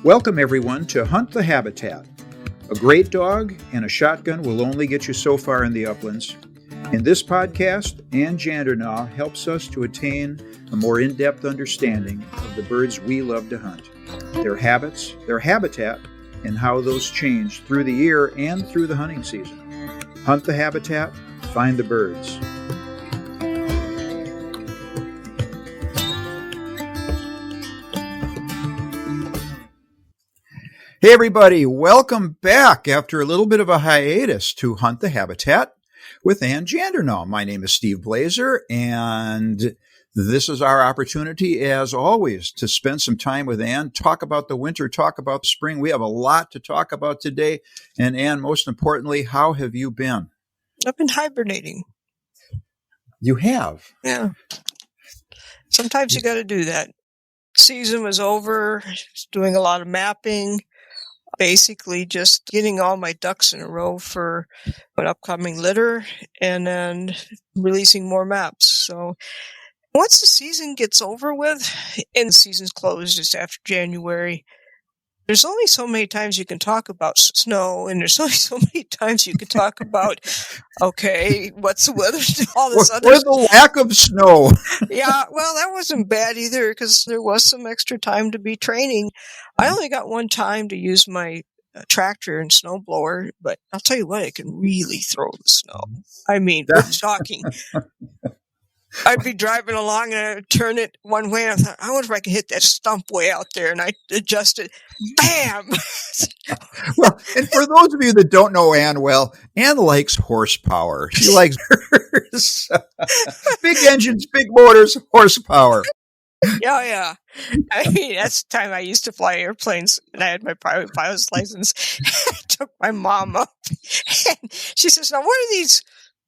Welcome everyone to Hunt the Habitat. A great dog and a shotgun will only get you so far in the uplands. In this podcast, Ann Jandernaw helps us to attain a more in-depth understanding of the birds we love to hunt, their habits, their habitat, and how those change through the year and through the hunting season. Hunt the habitat, find the birds. Hey everybody, welcome back after a little bit of a hiatus to Hunt the Habitat with Ann Jandernaw. My name is Steve Blazer, and this is our opportunity, as always, to spend some time with Ann, talk about the winter, talk about the spring. We have a lot to talk about today. And Ann, most importantly, how have you been? I've been hibernating. You have? Yeah. Sometimes you got to do that. Season was over, doing a lot of mapping. Basically just getting all my ducks in a row for an upcoming litter and then releasing more maps. So once the season gets over with and the season's closed, it's after January, there's only so many times you can talk about snow, and there's only so many times you can talk about, okay, what's the weather? All this other or the lack of snow. Yeah, well, that wasn't bad either because there was some extra time to be training. I only got one time to use my tractor and snowblower, but I'll tell you what, it can really throw the snow. I mean, we're talking. I'd be driving along and I'd turn it one way and I thought, I wonder if I can hit that stump way out there, and I adjust it. Bam! Well, and for those of you that don't know Ann well, Ann likes horsepower. She likes hers. Big engines, big motors, horsepower. Yeah. I mean, that's the time I used to fly airplanes, and I had my private pilot's license. I took my mom up, and she says, now, what are these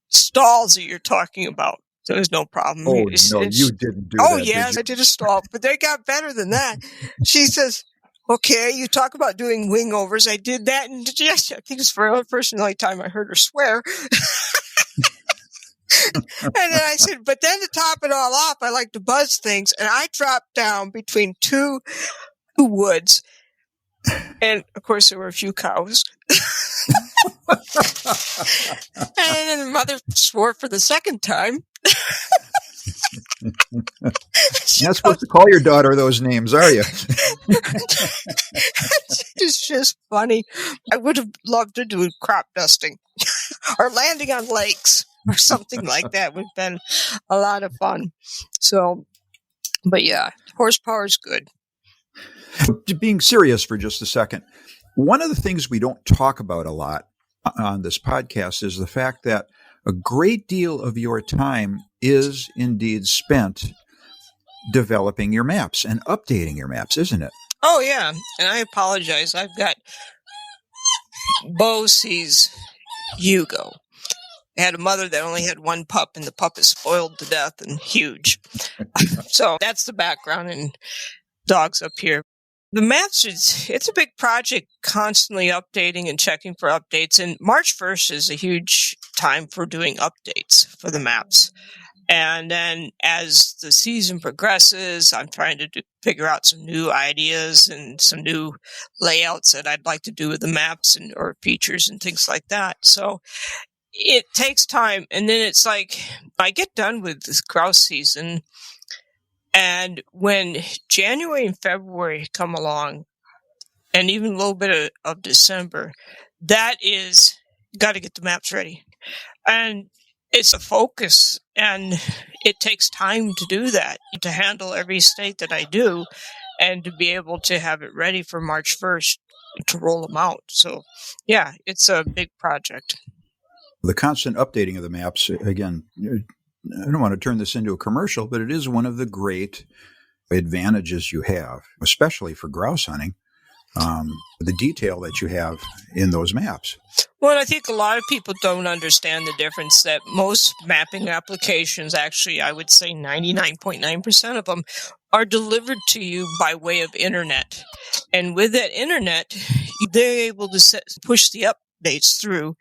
stalls that you're talking about? So there's no problem. Oh, no, you didn't do that. Oh, yes, I did a stall, but they got better than that. She says, okay, you talk about doing wing overs. I did that, and yes, I think it's for the first and only time I heard her swear. And then I said, but then to top it all off, I like to buzz things, and I dropped down between two woods, and of course there were a few cows. And then mother swore for the second time. You're not supposed to call your daughter those names, are you? It's just funny. I would have loved to do crop dusting or landing on lakes or something like that. Would have been a lot of fun. So, but yeah, horsepower is good. Being serious for just a second, one of the things we don't talk about a lot on this podcast is the fact that a great deal of your time is indeed spent developing your maps and updating your maps, isn't it? Oh, yeah. And I apologize. I've got Bo sees Hugo. I had a mother that only had one pup, and the pup is spoiled to death and huge. So that's the background, and dogs up here. The maps, it's a big project, constantly updating and checking for updates. And March 1st is a huge time for doing updates for the maps. And then as the season progresses, I'm trying to figure out some new ideas and some new layouts that I'd like to do with the maps or features and things like that. So it takes time. And then it's like I get done with this grouse season, and when January and February come along, and even a little bit of December, that is, got to get the maps ready. And it's a focus, and it takes time to do that, to handle every state that I do, and to be able to have it ready for March 1st to roll them out. So, yeah, it's a big project. The constant updating of the maps, again, I don't want to turn this into a commercial, but it is one of the great advantages you have, especially for grouse hunting, the detail that you have in those maps. Well, I think a lot of people don't understand the difference that most mapping applications, actually, I would say 99.9% of them, are delivered to you by way of internet. And with that internet, they're able to push the updates through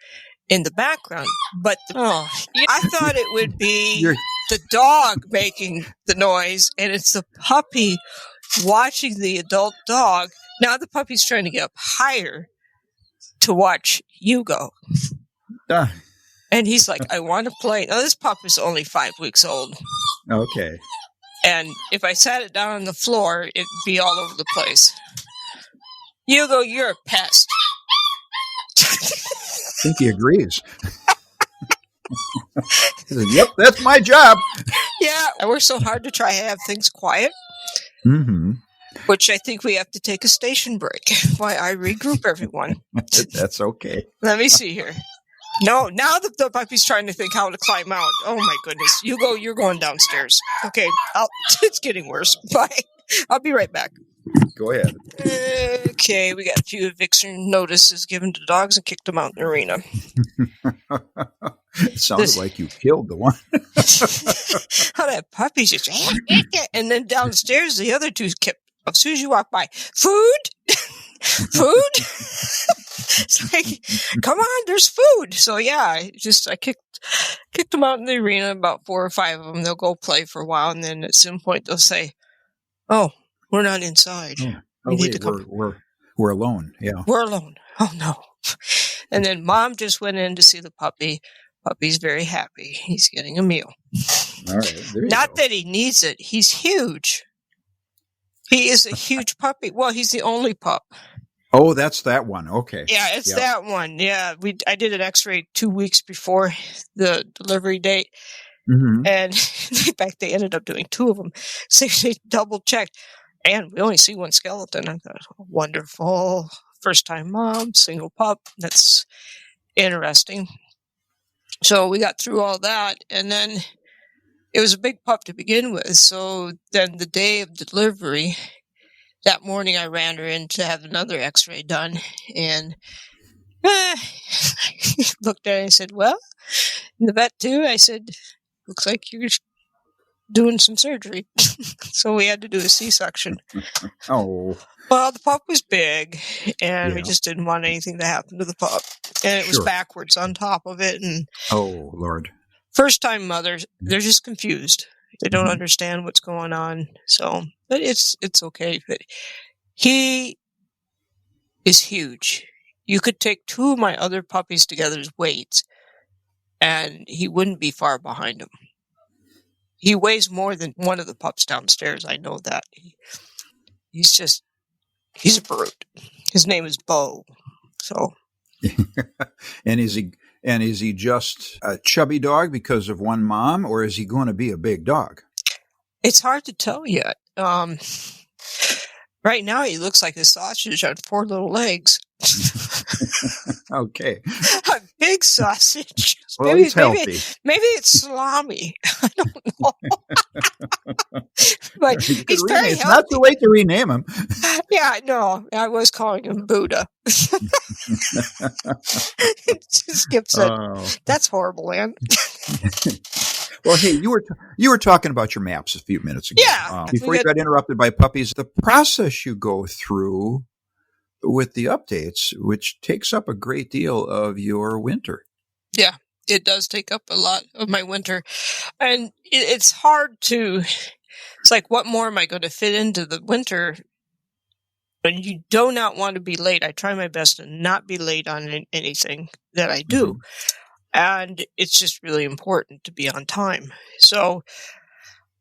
in the background. But I thought it would be the dog making the noise, and it's the puppy watching the adult dog. Now the puppy's trying to get up higher to watch Hugo. And he's like, I want to play. Now, this pup is only 5 weeks old. Okay. And if I sat it down on the floor, it'd be all over the place. Hugo, you're a pest. I think he agrees. He says, yep, that's my job. Yeah, I work so hard to try to have things quiet. Mm-hmm. Which I think we have to take a station break while I regroup everyone. That's okay. Let me see here. No, now the puppy's trying to think how to climb out. Oh, my goodness. Hugo, you're going downstairs. Okay, it's getting worse. Bye. I'll be right back. Go ahead. Okay, we got a few eviction notices given to dogs and kicked them out in the arena. It sounded like you killed the one. How that puppy just... And then downstairs, the other two kept... As soon as you walk by, food? Food? It's like, come on, there's food. So yeah, I kicked them out in the arena, about 4 or 5 of them. They'll go play for a while, and then at some point they'll say, "Oh, we're not inside. We need to come. We're alone. Yeah, we're alone. Oh no!" And then Mom just went in to see the puppy. Puppy's very happy. He's getting a meal. All right. Not that he needs it. He's huge. He is a huge puppy. Well, he's the only pup. Oh, that's that one. Okay. Yeah, it's that one. Yeah, I did an X-ray 2 weeks before the delivery date, and in fact, they ended up doing 2 of them. So they double checked, and we only see one skeleton. I thought, wonderful, first time mom, single pup. That's interesting. So we got through all that, and then it was a big pup to begin with. So then the day of delivery. That morning, I ran her in to have another X-ray done, and looked at her and said, "Well," and the vet too. I said, "Looks like you're doing some surgery." So we had to do a C-section. Oh. Well, the pup was big, and we just didn't want anything to happen to the pup, and it was backwards on top of it. And oh Lord, first-time mothers, they're just confused. They don't understand what's going on. So, but it's okay. But he is huge. You could take 2 of my other puppies together's weights, and he wouldn't be far behind them. He weighs more than one of the pups downstairs. I know that. He's a brute. His name is Bo. So. And is he just a chubby dog because of one mom, or is he going to be a big dog? It's hard to tell yet. Right now, he looks like a sausage on 4 little legs. Okay. A big sausage. Well, he's healthy. Maybe it's salami. I don't know. But he's very healthy. It's not too late to rename him. Yeah, no. I was calling him Buddha. Skip said, "That's horrible, Ann." Well, hey, you were talking about your maps a few minutes ago. Yeah. Before you got interrupted by puppies, the process you go through with the updates, which takes up a great deal of your winter. Yeah, it does take up a lot of my winter. And it's hard to, it's like, what more am I going to fit into the winter? When you do not want to be late. I try my best to not be late on anything that I do. And it's just really important to be on time. So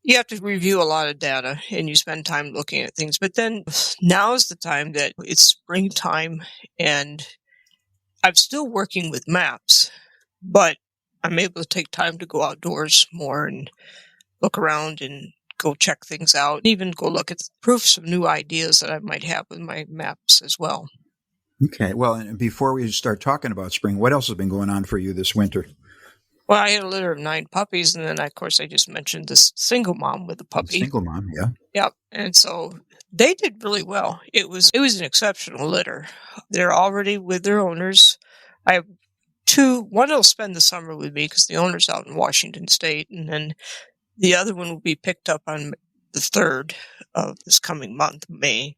you have to review a lot of data and you spend time looking at things. But then now is the time that it's springtime and I'm still working with maps, but I'm able to take time to go outdoors more and look around and go check things out, even go look at proofs of new ideas that I might have with my maps as well. Okay. Well, and before we start talking about spring, what else has been going on for you this winter? Well, I had a litter of 9 puppies, and then, of course, I just mentioned this single mom with a puppy. Single mom, yeah. Yep. And so they did really well. It was an exceptional litter. They're already with their owners. I have 2. One will spend the summer with me because the owner's out in Washington State, and then the other one will be picked up on the 3rd of this coming month, May.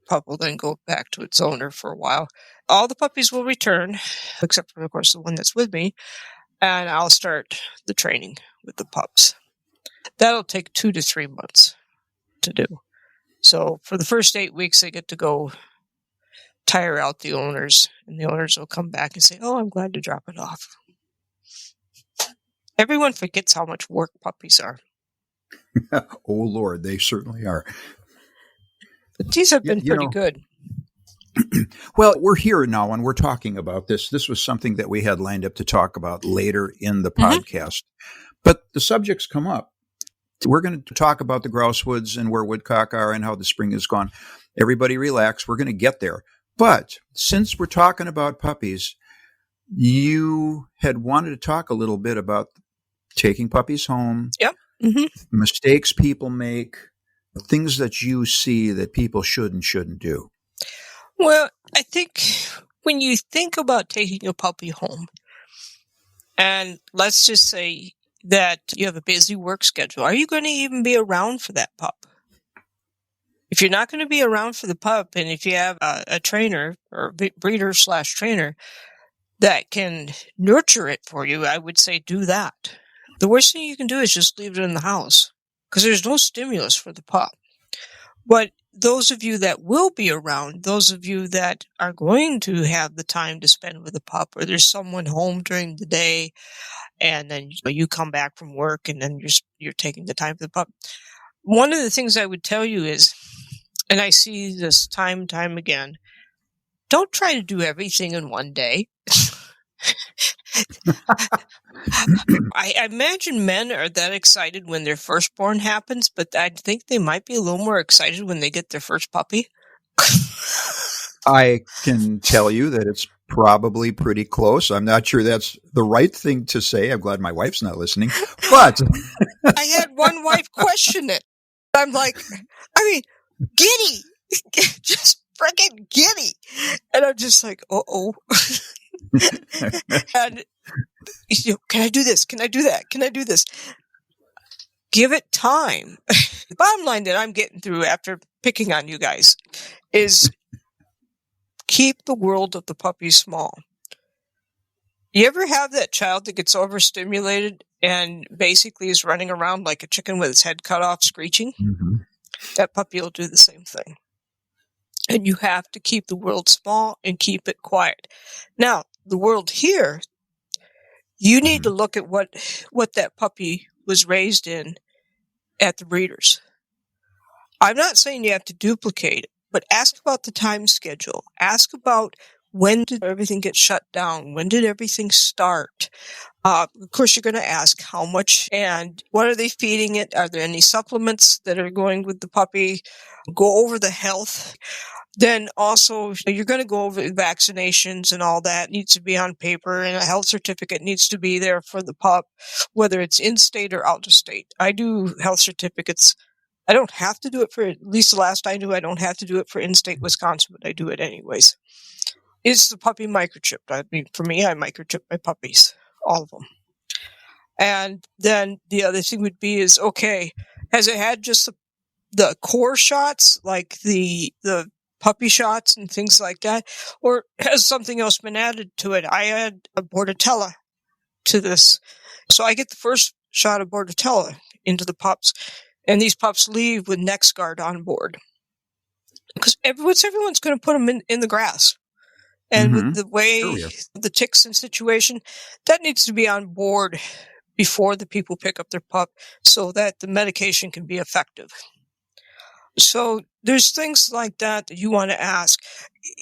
Pup will then go back to its owner for a while. All the puppies will return, except for, of course, the one that's with me, and I'll start the training with the pups. That'll take 2 to 3 months to do. So for the first 8 weeks, they get to go tire out the owners, and the owners will come back and say, "Oh, I'm glad to drop it off." Everyone forgets how much work puppies are. Oh, Lord, they certainly are. But these have been pretty know, good. Well, we're here now and we're talking about this. This was something that we had lined up to talk about later in the podcast. But the subjects come up. We're going to talk about the grouse woods and where woodcock are and how the spring is gone. Everybody relax. We're going to get there. But since we're talking about puppies, you had wanted to talk a little bit about taking puppies home, Yep. mistakes people make, things that you see that people should and shouldn't do. Well, I think when you think about taking a puppy home, and let's just say that you have a busy work schedule, are you going to even be around for that pup? If you're not going to be around for the pup, and if you have a trainer or breeder/trainer that can nurture it for you, I would say do that. The worst thing you can do is just leave it in the house because there's no stimulus for the pup. But those of you that will be around, those of you that are going to have the time to spend with the pup, or there's someone home during the day, and then you come back from work, and then you're taking the time for the pup. One of the things I would tell you is, and I see this time and time again, don't try to do everything in one day. I imagine men are that excited when their firstborn happens, but I think they might be a little more excited when they get their first puppy. I can tell you that it's probably pretty close. I'm not sure that's the right thing to say. I'm glad my wife's not listening. But I had one wife question it. I'm like, giddy. Just freaking giddy. And I'm just like, uh-oh. And can I do this? Can I do that? Can I do this? Give it time. The bottom line that I'm getting through after picking on you guys is keep the world of the puppy small. You ever have that child that gets overstimulated and basically is running around like a chicken with its head cut off screeching? Mm-hmm. That puppy will do the same thing. And you have to keep the world small and keep it quiet. Now, the world here, you need to look at what that puppy was raised in at the breeders. I'm not saying you have to duplicate it, but ask about the time schedule. Ask about when did everything get shut down? When did everything start? Of course, you're going to ask how much and what are they feeding it? Are there any supplements that are going with the puppy? Go over the health. Then also, you're going to go over vaccinations and all that needs to be on paper, and a health certificate needs to be there for the pup, whether it's in-state or out-of-state. I do health certificates. I don't have to do it for, at least the last I knew, I don't have to do it for in-state Wisconsin, but I do it anyways. Is the puppy microchipped? I mean, for me, I microchip my puppies, all of them. And then the other thing would be is, okay, has it had just the core shots, like the puppy shots and things like that, or has something else been added to it? I add a Bordetella to this. So I get the first shot of Bordetella into the pups, and these pups leave with NexGard on board. Because everyone's going to put them in the grass. And with the way the ticks and situation, that needs to be on board before the people pick up their pup so that the medication can be effective. So there's things like that you want to ask.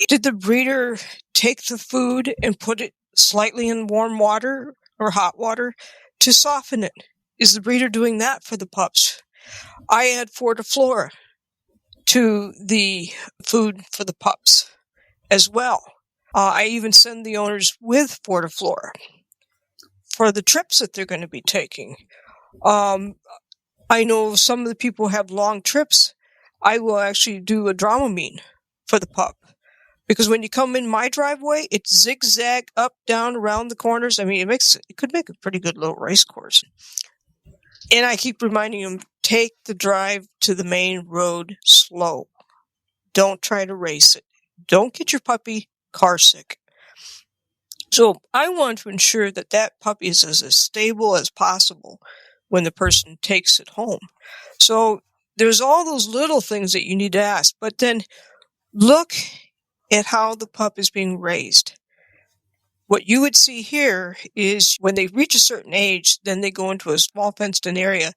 Did the breeder take the food and put it slightly in warm water or hot water to soften it? Is the breeder doing that for the pups? I add Fortiflora to the food for the pups as well. I even send the owners with Fortiflora for the trips that they're going to be taking. I know some of the people have long trips. I will actually do a Dramamine for the pup. Because when you come in my driveway, it's zigzag up, down, around the corners. I mean, it could make a pretty good little race course. And I keep reminding them, take the drive to the main road slow. Don't try to race it. Don't get your puppy car sick. So I want to ensure that that puppy is as stable as possible when the person takes it home. So there's all those little things that you need to ask. But then look at how the pup is being raised. What you would see here is when they reach a certain age, then they go into a small fenced-in area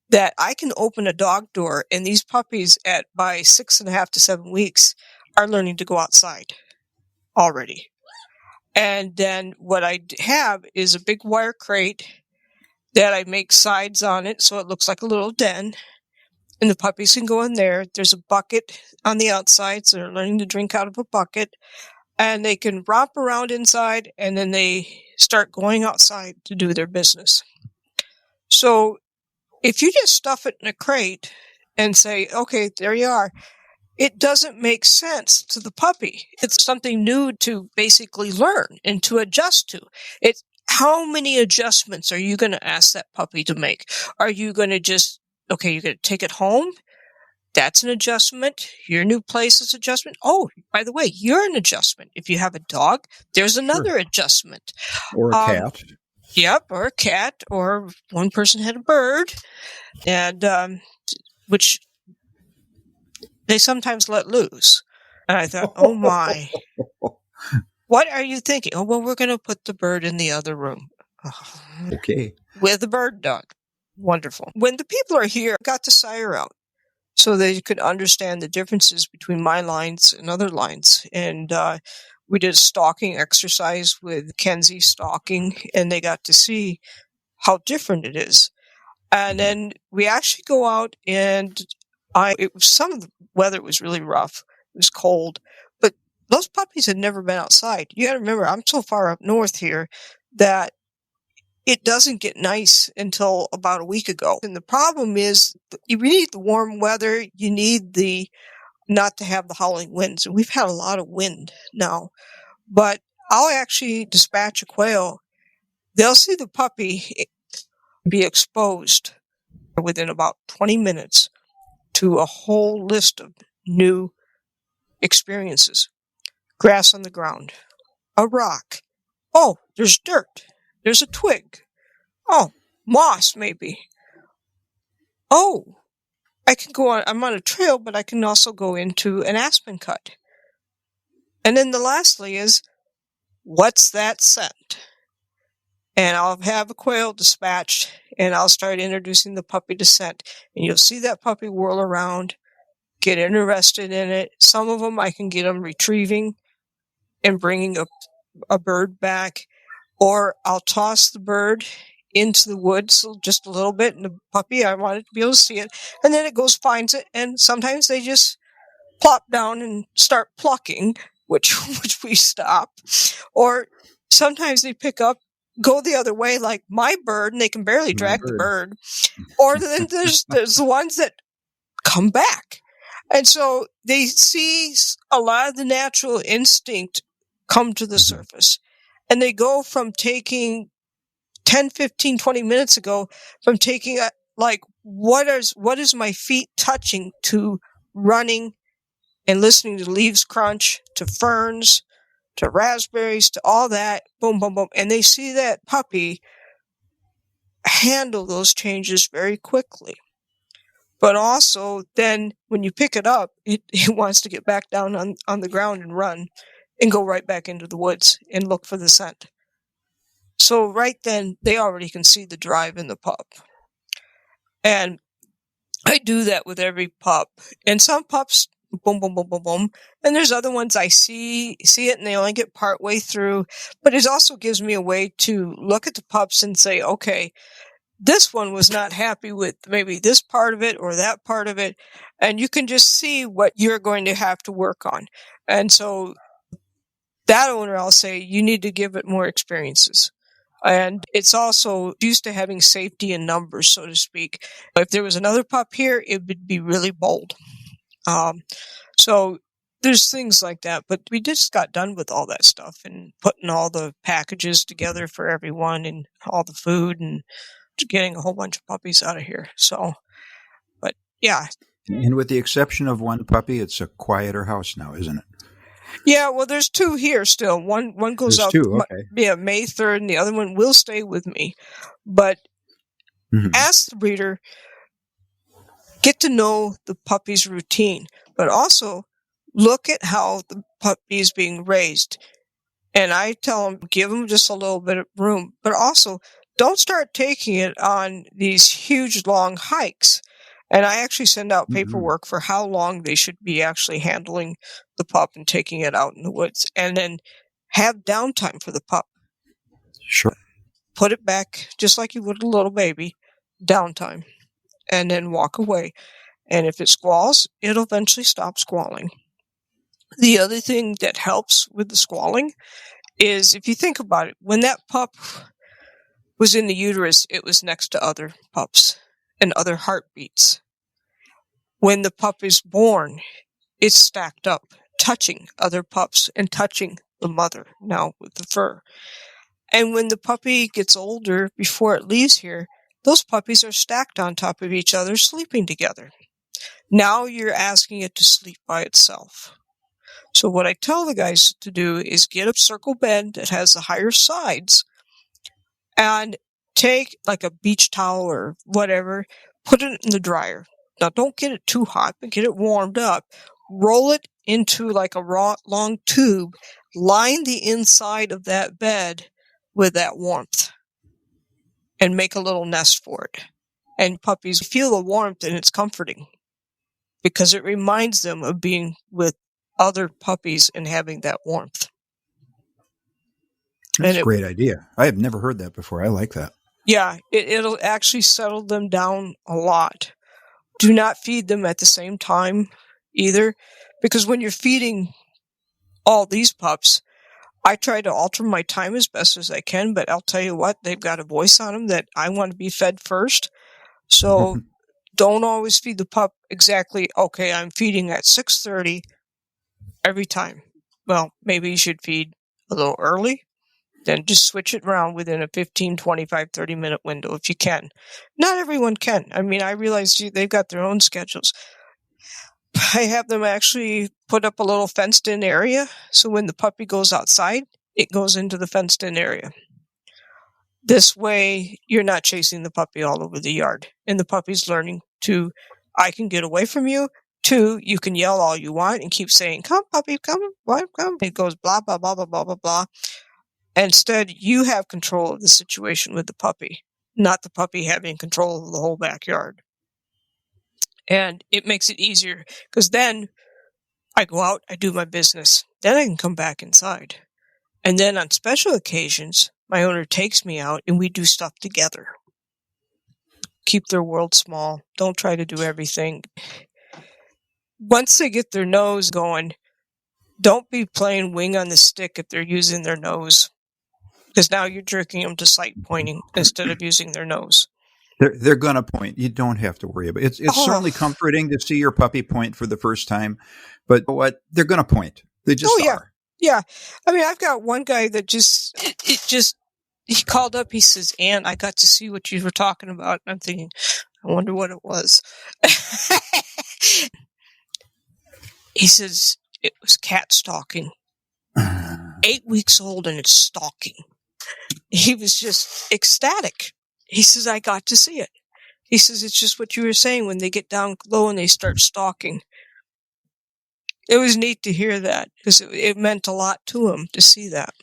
that I can open a dog door, and these puppies by 6.5 to 7 weeks are learning to go outside already. And then what I have is a big wire crate that I make sides on it so it looks like a little den, and the puppies can go in there. There's a bucket on the outside, so they're learning to drink out of a bucket, and they can romp around inside, and then they start going outside to do their business. So if you just stuff it in a crate and say, okay, there you are, it doesn't make sense to the puppy. It's something new to basically learn and to adjust to. It's how many adjustments are you going to ask that puppy to make? Are you going to just, okay, you're going to take it home? That's an adjustment. Your new place is adjustment. Oh, by the way, you're an adjustment. If you have a dog, there's another adjustment. Or a cat. Yep, or a cat, or one person had a bird, and which they sometimes let loose. And I thought, oh my, what are you thinking? Oh, well, we're going to put the bird in the other room. Oh, okay. With the bird dog. Wonderful. When the people are here, I got the sire out so they could understand the differences between my lines and other lines. And we did a stalking exercise with Kenzie stalking, and they got to see how different it is. And then we actually go out, and some of the weather was really rough. It was cold, but those puppies had never been outside. You got to remember, I'm so far up north here that it doesn't get nice until about a week ago. And the problem is you need the warm weather. You need not to have the howling winds. And we've had a lot of wind now, but I'll actually dispatch a quail. They'll see the puppy be exposed within about 20 minutes to a whole list of new experiences. Grass on the ground, a rock. Oh, there's dirt. There's a twig. Oh, moss maybe. Oh, I'm on a trail, but I can also go into an aspen cut. And then lastly is, what's that scent? And I'll have a quail dispatched, and I'll start introducing the puppy to scent. And you'll see that puppy whirl around, get interested in it. Some of them I can get them retrieving and bringing a bird back. Or I'll toss the bird into the woods just a little bit, and the puppy, I want it to be able to see it. And then it goes, finds it, and sometimes they just plop down and start plucking, which we stop. Or sometimes they pick up, go the other way like my bird, and they can barely drag the bird. Or then there's the ones that come back. And so they see a lot of the natural instinct come to the surface. And they go from taking 10, 15, 20 minutes ago, from taking what is my feet touching, to running and listening to leaves crunch, to ferns, to raspberries, to all that, boom, boom, boom. And they see that puppy handle those changes very quickly. But also, then when you pick it up, it wants to get back down on the ground and run and go right back into the woods and look for the scent. So right then, they already can see the drive in the pup. And I do that with every pup. And some pups, boom, boom, boom, boom, boom. And there's other ones I see it and they only get part way through. But it also gives me a way to look at the pups and say, okay, this one was not happy with maybe this part of it or that part of it. And you can just see what you're going to have to work on. And so that owner, I'll say, you need to give it more experiences. And it's also used to having safety in numbers, so to speak. If there was another pup here, it would be really bold. So there's things like that. But we just got done with all that stuff and putting all the packages together for everyone and all the food and getting a whole bunch of puppies out of here. So, but yeah. And with the exception of one puppy, it's a quieter house now, isn't it? Yeah, well, there's two here still. One goes there's out two, okay. May 3rd, and the other one will stay with me. But ask the breeder, get to know the puppy's routine, but also look at how the puppy is being raised. And I tell them, give them just a little bit of room, but also don't start taking it on these huge long hikes. And I actually send out paperwork for how long they should be actually handling the pup and taking it out in the woods. And then have downtime for the pup. Sure. Put it back just like you would a little baby, downtime, and then walk away. And if it squalls, it'll eventually stop squalling. The other thing that helps with the squalling is, if you think about it, when that pup was in the uterus, it was next to other pups and other heartbeats. When the pup is born, it's stacked up, touching other pups and touching the mother now with the fur. And when the puppy gets older, before it leaves here, those puppies are stacked on top of each other, sleeping together. Now you're asking it to sleep by itself. So what I tell the guys to do is get a circle bed that has the higher sides and take like a beach towel or whatever, put it in the dryer. Now don't get it too hot, but get it warmed up. Roll it into like a long tube. Line the inside of that bed with that warmth and make a little nest for it. And puppies feel the warmth, and it's comforting because it reminds them of being with other puppies and having that warmth. That's a great idea. I have never heard that before. I like that. Yeah, it'll actually settle them down a lot. Do not feed them at the same time either, because when you're feeding all these pups, I try to alter my time as best as I can, but I'll tell you what, they've got a voice on them that I want to be fed first. So don't always feed the pup exactly, okay, I'm feeding at 6:30 every time. Well, maybe you should feed a little early, then just switch it around within a 15, 25, 30-minute window if you can. Not everyone can. I mean, I realize they've got their own schedules. I have them actually put up a little fenced-in area, so when the puppy goes outside, it goes into the fenced-in area. This way, you're not chasing the puppy all over the yard, and the puppy's learning to, I can get away from you. 2, you can yell all you want and keep saying, come, puppy, come, come. It goes blah, blah, blah, blah, blah, blah, blah. Instead, you have control of the situation with the puppy, not the puppy having control of the whole backyard. And it makes it easier, because then I go out, I do my business. Then I can come back inside. And then on special occasions, my owner takes me out and we do stuff together. Keep their world small. Don't try to do everything. Once they get their nose going, don't be playing wing on the stick if they're using their nose, because now you're jerking them to sight pointing instead of using their nose. They're going to point. You don't have to worry about it. It's certainly comforting to see your puppy point for the first time, but what they're going to point. They just are. Yeah. I mean, I've got one guy that he called up. He says, Ann, I got to see what you were talking about. And I'm thinking, I wonder what it was. He says, it was cat stalking. 8 weeks old and it's stalking. He was just ecstatic. He says, I got to see it. He says, it's just what you were saying when they get down low and they start stalking. It was neat to hear that, because it meant a lot to him to see that.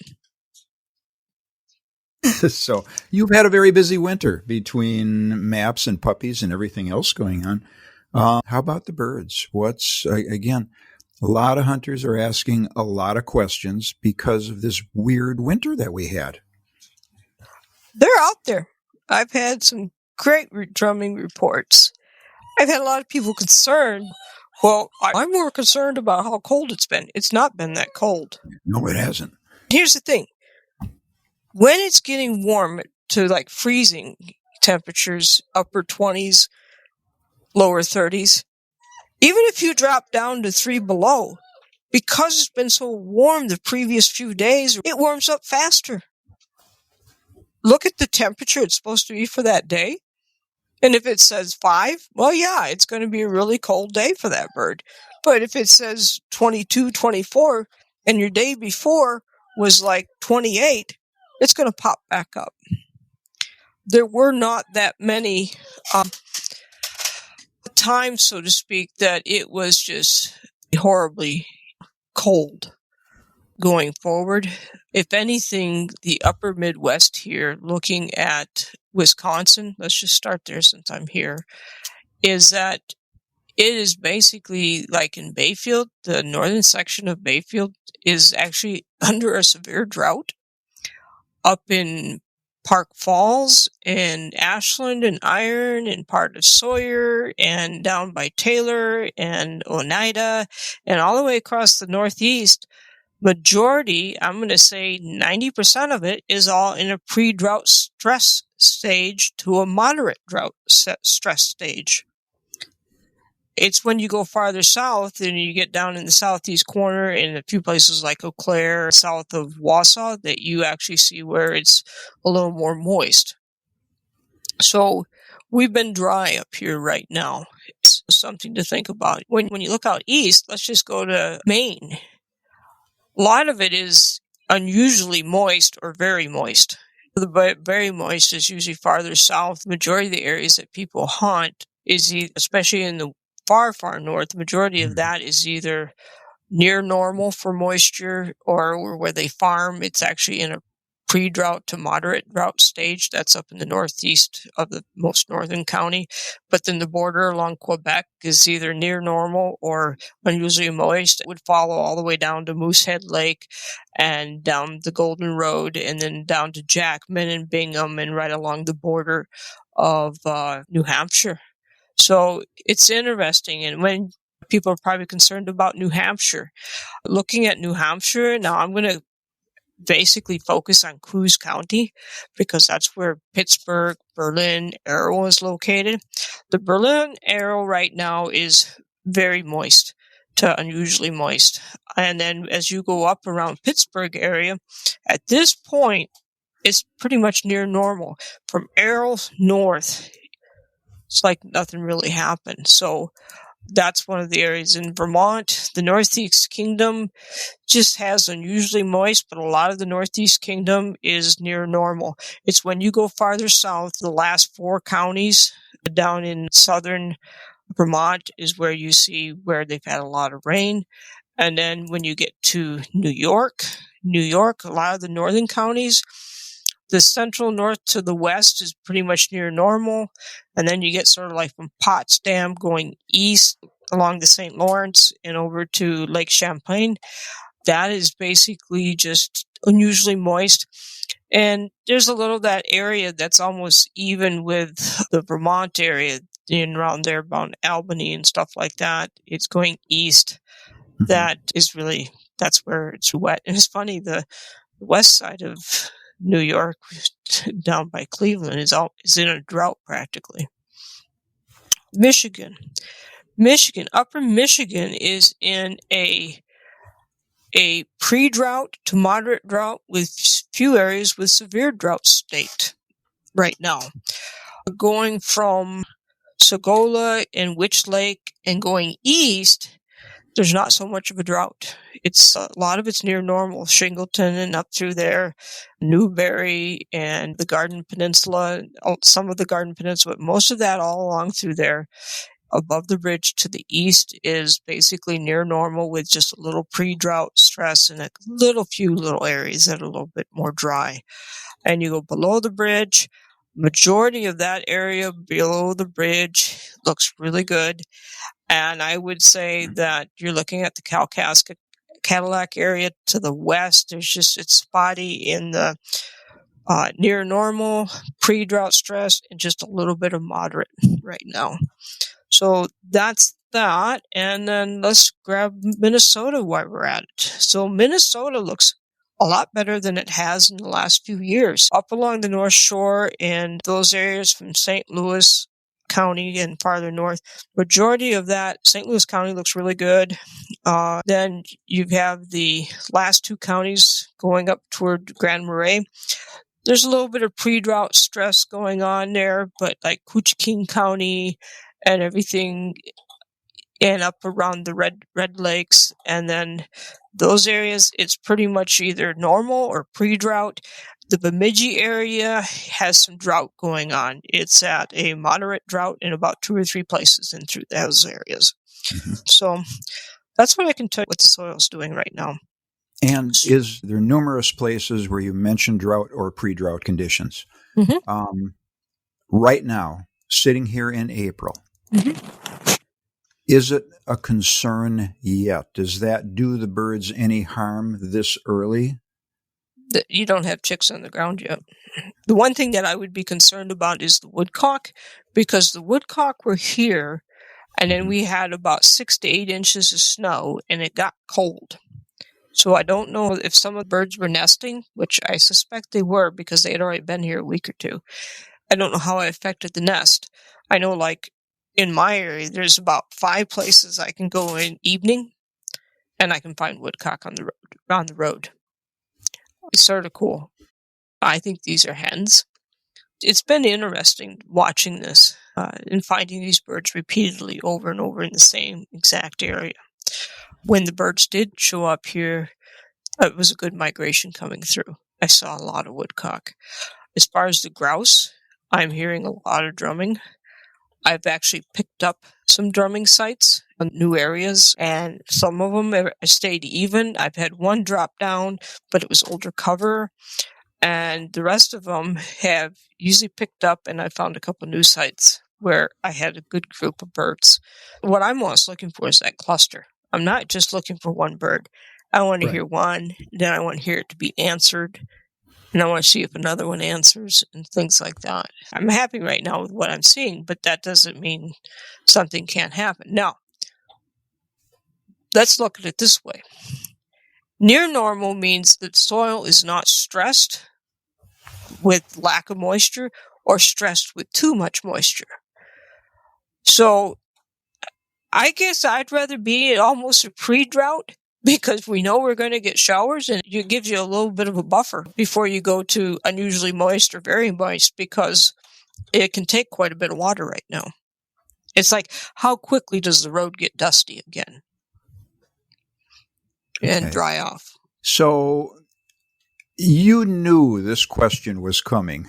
So you've had a very busy winter between maps and puppies and everything else going on. How about the birds? Again, a lot of hunters are asking a lot of questions because of this weird winter that we had. They're out there. I've had some great drumming reports. I've had a lot of people concerned. Well, I'm more concerned about how cold it's been. It's not been that cold. No, it hasn't. Here's the thing. When it's getting warm to like freezing temperatures, upper 20s, lower 30s, even if you drop down to 3 below, because it's been so warm the previous few days, it warms up faster. Look at the temperature it's supposed to be for that day. And if it says 5, well, yeah, it's going to be a really cold day for that bird. But if it says 22, 24, and your day before was like 28, it's going to pop back up. There were not that many time, so to speak, that it was just horribly cold going forward. If anything, the upper Midwest here, looking at Wisconsin, let's just start there since I'm here, is that it is basically like in Bayfield, the northern section of Bayfield is actually under a severe drought. Up in Park Falls and Ashland and Iron and part of Sawyer and down by Taylor and Oneida and all the way across the Northeast, majority, I'm going to say 90% of it is all in a pre-drought stress stage to a moderate drought stress stage. It's when you go farther south and you get down in the southeast corner in a few places like Eau Claire, south of Wausau, that you actually see where it's a little more moist. So we've been dry up here right now. It's something to think about. When you look out east, let's just go to Maine. A lot of it is unusually moist or very moist. The very moist is usually farther south. The majority of the areas that people hunt is, especially in the far, far north, the majority of that is either near normal for moisture or where they farm, it's actually in a pre-drought to moderate drought stage. That's up in the northeast of the most northern county. But then the border along Quebec is either near normal or unusually moist. It would follow all the way down to Moosehead Lake and down the Golden Road and then down to Jackman and Bingham and right along the border of New Hampshire. So it's interesting. And when people are probably concerned about New Hampshire, looking at New Hampshire, now I'm going to basically focus on Coos County because that's where Pittsburgh, Berlin, Arrow is located. The Berlin Arrow right now is very moist to unusually moist. And then as you go up around Pittsburgh area, at this point, it's pretty much near normal. From Arrow north, it's like nothing really happened. So that's one of the areas in Vermont. The Northeast Kingdom just has unusually moist, but a lot of the Northeast Kingdom is near normal. It's when you go farther south, the last 4 counties down in southern Vermont is where you see where they've had a lot of rain. And then when you get to New York, a lot of the northern counties, the central north to the west is pretty much near normal. And then you get sort of like from Potsdam going east along the St. Lawrence and over to Lake Champlain. That is basically just unusually moist. And there's a little of that area that's almost even with the Vermont area in around there about Albany and stuff like that. It's going east. That is really, that's where it's wet. And it's funny, the west side of New York, down by Cleveland, is in a drought practically. Michigan, upper Michigan is in a pre-drought to moderate drought with few areas with severe drought state right now. Going from Sagola and Witch Lake and going east, there's not so much of a drought. It's a lot of it's near normal. Shingleton and up through there, Newberry and the Garden Peninsula, some of the Garden Peninsula, but most of that all along through there. Above the ridge to the east is basically near normal with just a little pre-drought stress and a few little areas that are a little bit more dry. And you go below the bridge, majority of that area below the bridge looks really good. And I would say that you're looking at the Kalkaska Cadillac area to the west. It's spotty in the near normal, pre-drought stress, and just a little bit of moderate right now. So that's that. And then let's grab Minnesota while we're at it. So Minnesota looks a lot better than it has in the last few years. Up along the North Shore and those areas from St. Louis County and farther north, majority of that, St. Louis County looks really good. Then you have the last 2 counties going up toward Grand Marais. There's a little bit of pre-drought stress going on there, but like Couchiking County and everything and up around the red lakes, and then those areas, it's pretty much either normal or pre-drought. The Bemidji area has some drought going on. It's at a moderate drought in about 2 or 3 places in through those areas. Mm-hmm. So that's what I can tell you what the soil's doing right now. And is there numerous places where you mentioned drought or pre-drought conditions? Mm-hmm. Right now, sitting here in April, is it a concern yet? Does that do the birds any harm this early? You don't have chicks on the ground yet. The one thing that I would be concerned about is the woodcock, because the woodcock were here, and then we had about 6 to 8 inches of snow, and it got cold. So I don't know if some of the birds were nesting, which I suspect they were because they had already been here a week or two. I don't know how it affected the nest. I know, like, in my area, there's about 5 places I can go in evening, and I can find woodcock on the road. It's sort of cool. I think these are hens. It's been interesting watching this and finding these birds repeatedly over and over in the same exact area. When the birds did show up here, it was a good migration coming through. I saw a lot of woodcock. As far as the grouse, I'm hearing a lot of drumming. I've actually picked up some drumming sites in new areas, and some of them stayed even. I've had one drop down, but it was older cover, and the rest of them have usually picked up, and I found a couple new sites where I had a good group of birds. What I'm most looking for is that cluster. I'm not just looking for one bird. I want to hear one, then I want to hear it to be answered, and I want to see if another one answers and things like that. I'm happy right now with what I'm seeing, but that doesn't mean something can't happen. Now, let's look at it this way. Near normal means that soil is not stressed with lack of moisture or stressed with too much moisture. So I guess I'd rather be at almost a pre-drought, because we know we're going to get showers, and it gives you a little bit of a buffer before you go to unusually moist or very moist, because it can take quite a bit of water right now. It's like, how quickly does the road get dusty again and dry off? So you knew this question was coming.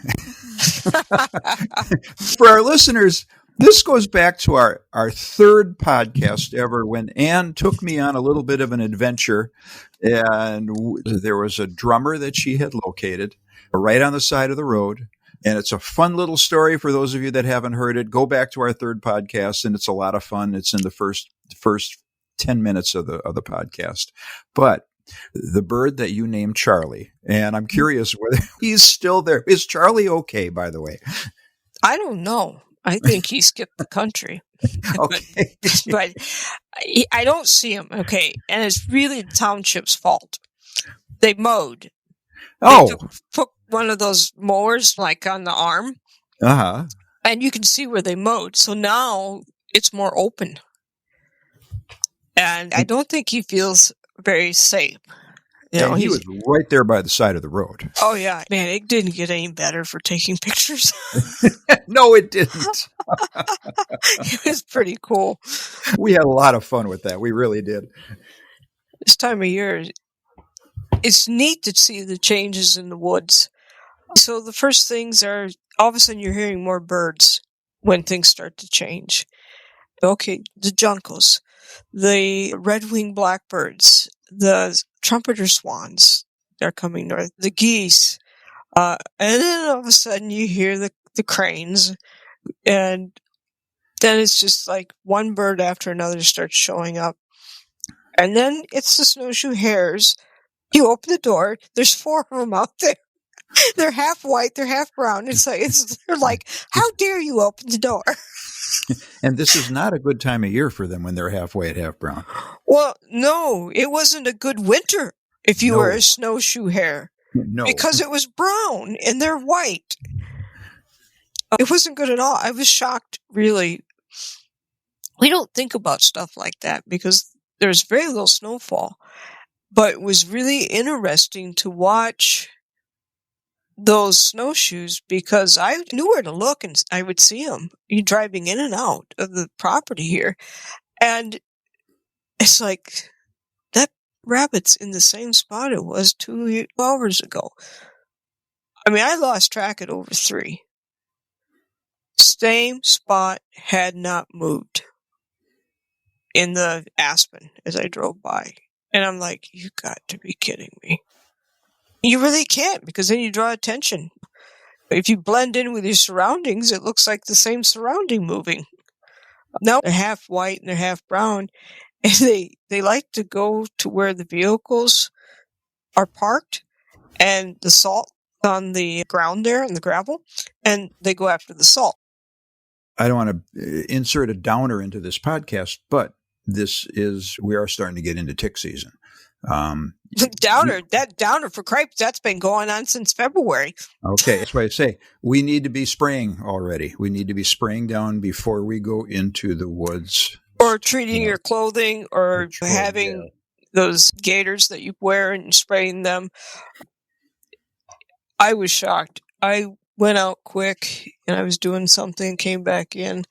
For our listeners, this goes back to our 3rd podcast ever, when Ann took me on a little bit of an adventure, and there was a drummer that she had located right on the side of the road. And it's a fun little story for those of you that haven't heard it. Go back to our 3rd podcast, and it's a lot of fun. It's in the first 10 minutes of the podcast. But the bird that you named Charlie, and I'm curious whether he's still there. Is Charlie okay, by the way? I don't know. I think he skipped the country. Okay. but I don't see him. Okay. And it's really the township's fault. They mowed. Oh. They took one of those mowers, like on the arm. Uh-huh. And you can see where they mowed. So now it's more open. And I don't think he feels very safe. You know, he was right there by the side of the road. Oh, yeah. Man, it didn't get any better for taking pictures. No, it didn't. It was pretty cool. We had a lot of fun with that. We really did. This time of year, it's neat to see the changes in the woods. So the first things are, all of a sudden you're hearing more birds when things start to change. Okay, the juncos, the red-winged blackbirds, the trumpeter swans, they're coming north, the geese, and then all of a sudden you hear the cranes, and then it's just like one bird after another starts showing up. And then it's the snowshoe hares. You open the door, there's 4 of them out there. They're half white, they're half brown. They're like, how dare you open the door? And this is not a good time of year for them when they're half white, half brown. Well, no, it wasn't a good winter if you were a snowshoe hare. No. Because it was brown and they're white. It wasn't good at all. I was shocked, really. We don't think about stuff like that because there's very little snowfall. But it was really interesting to watch those snowshoes because I knew where to look and I would see them. You're driving in and out of the property here. And it's like, that rabbit's in the same spot it was 2 hours ago. I mean, I lost track at over 3. Same spot, had not moved in the aspen as I drove by. And I'm like, you got to be kidding me. You really can't, because then you draw attention. If you blend in with your surroundings, it looks like the same surrounding moving. No, they're half white and they're half brown. And they like to go to where the vehicles are parked and the salt on the ground there and the gravel, and they go after the salt. I don't want to insert a downer into this podcast, but we are starting to get into tick season. That downer for cripes, that's been going on since February. Okay, that's why I say we need to be spraying already. We need to be spraying down before we go into the woods. Or treating your clothing, or having those gaiters that you wear and spraying them. I was shocked. I went out quick and I was doing something, came back in,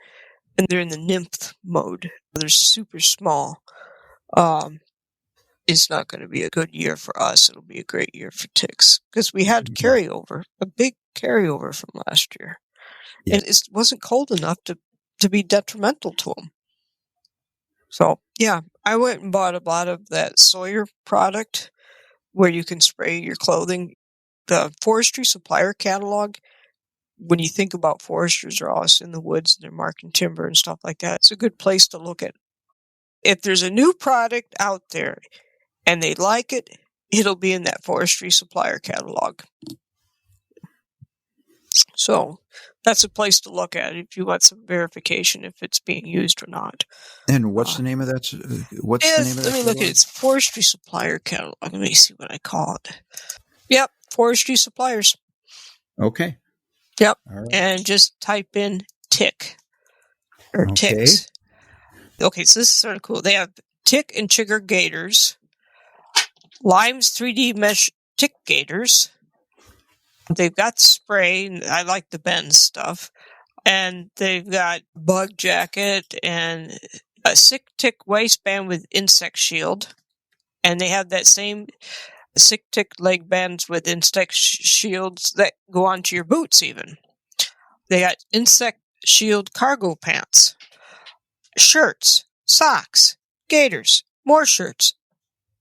and they're in the nymph mode. They're super small. It's not going to be a good year for us. It'll be a great year for ticks, because we had a big carryover from last year. Yeah. And it wasn't cold enough to be detrimental to them. So, yeah, I went and bought a lot of that Sawyer product where you can spray your clothing. The forestry supplier catalog, when you think about foresters are always in the woods and they're marking timber and stuff like that, it's a good place to look at. If there's a new product out there and they like it, it'll be in that forestry supplier catalog. So that's a place to look at if you want some verification if it's being used or not. And what's the name of that? Let me look at it. It's forestry supplier catalog. Let me see what I call it. Yep, forestry suppliers. Okay. Yep, right. And just type in tick or ticks. Okay, so this is sort of cool. They have tick and chigger gaiters, Lime's 3D mesh tick gaiters. They've got spray, and I like the Benz stuff. And they've got bug jacket and a sick tick waistband with insect shield. And they have that same sick tick leg bands with insect shields that go onto your boots even. They got insect shield cargo pants, shirts, socks, gaiters, more shirts,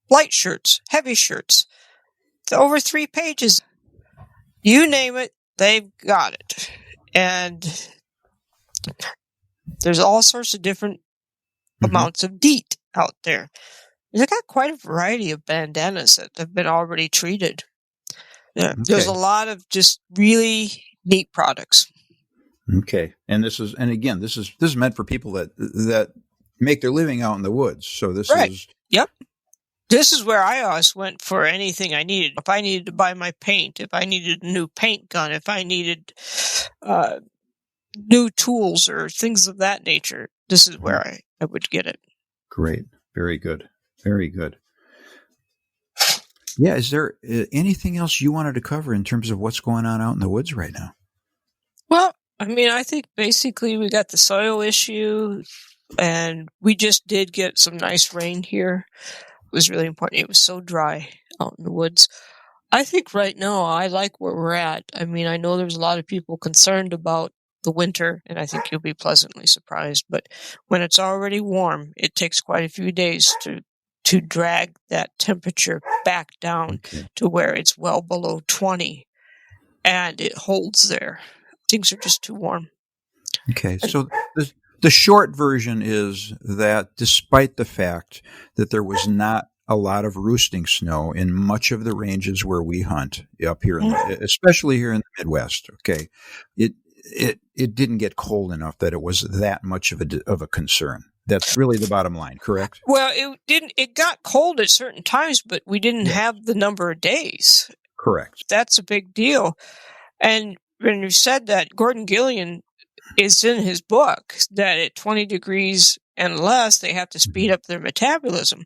light shirts, heavy shirts. It's over 3 pages. You name it, they've got it. And there's all sorts of different amounts of DEET out there. They've got quite a variety of bandanas that have been already treated. Yeah, okay. There's a lot of just really neat products. Okay, and this is meant for people that make their living out in the woods. So this is Yep. This is where I always went for anything I needed. If I needed to buy my paint, if I needed a new paint gun, if I needed new tools or things of that nature, this is where I would get it. Great. Very good. Very good. Yeah, is there anything else you wanted to cover in terms of what's going on out in the woods right now? Well, I mean, I think basically we got the soil issue, and we just did get some nice rain here. It was really important. It was so dry out in the woods. I think right now I like where we're at. I mean, I know there's a lot of people concerned about the winter, and I think you'll be pleasantly surprised. But when it's already warm, it takes quite a few days to drag that temperature back down to where it's well below 20, and it holds there. Things are just too warm. Okay, so the short version is that despite the fact that there was not a lot of roosting snow in much of the ranges where we hunt up here, especially here in the Midwest, okay, it didn't get cold enough that it was that much of a concern. That's really the bottom line, correct? Well, it didn't. It got cold at certain times, but we didn't have the number of days. Correct. That's a big deal. And when you said that, Gordon Gillian is in his book that at 20 degrees and less, they have to speed up their metabolism.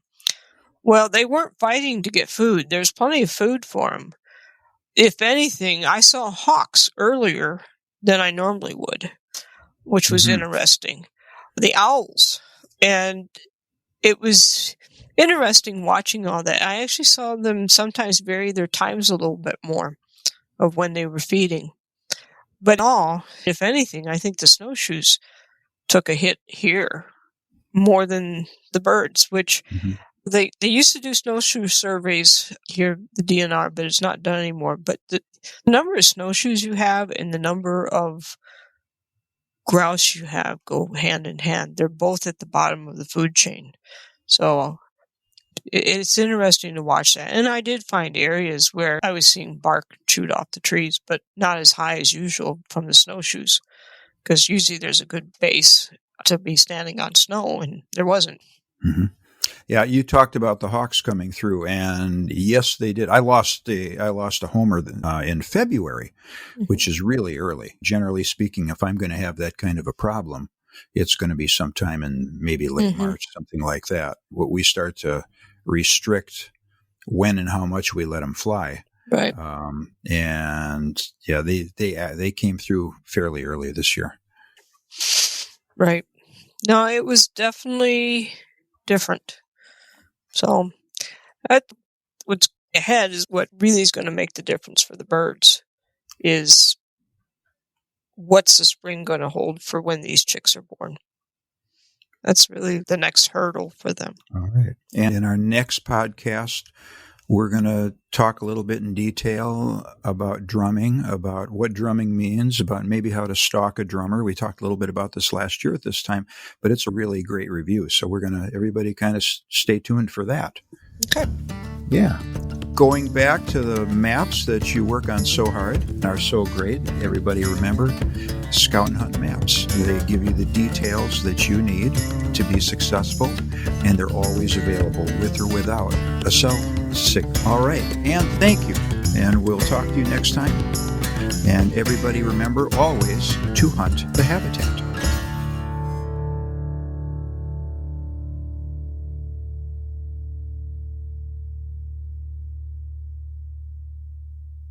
Well, they weren't fighting to get food. There's plenty of food for them. If anything, I saw hawks earlier than I normally would, which was interesting. The owls, And it was interesting watching all that. I actually saw them sometimes vary their times a little bit more of when they were feeding. But if anything, I think the snowshoes took a hit here more than the birds, which they used to do snowshoe surveys here, the DNR, but it's not done anymore. But the number of snowshoes you have and the number of grouse you have go hand in hand. They're both at the bottom of the food chain. So it's interesting to watch that. And I did find areas where I was seeing bark chewed off the trees, but not as high as usual from the snowshoes, because usually there's a good base to be standing on snow, and there wasn't. Mm-hmm. Yeah, you talked about the hawks coming through, and yes, they did. I lost a homer in February, which is really early. Generally speaking, if I'm going to have that kind of a problem, it's going to be sometime in maybe late March, something like that. We start to restrict when and how much we let them fly. Right. And yeah, they came through fairly early this year. Right. No, it was definitely different. So what's ahead is what really is going to make the difference for the birds is what's the spring going to hold for when these chicks are born. That's really the next hurdle for them. All right. And in our next podcast, we're going to talk a little bit in detail about drumming, about what drumming means, about maybe how to stalk a drummer. We talked a little bit about this last year at this time, but it's a really great review. So everybody kind of stay tuned for that. Okay. Yeah. Going back to the maps that you work on so hard and are so great, everybody remember Scout and Hunt maps. They give you the details that you need to be successful, and they're always available with or without a cell signal. All right, and thank you, and we'll talk to you next time. And everybody remember always to hunt the habitat.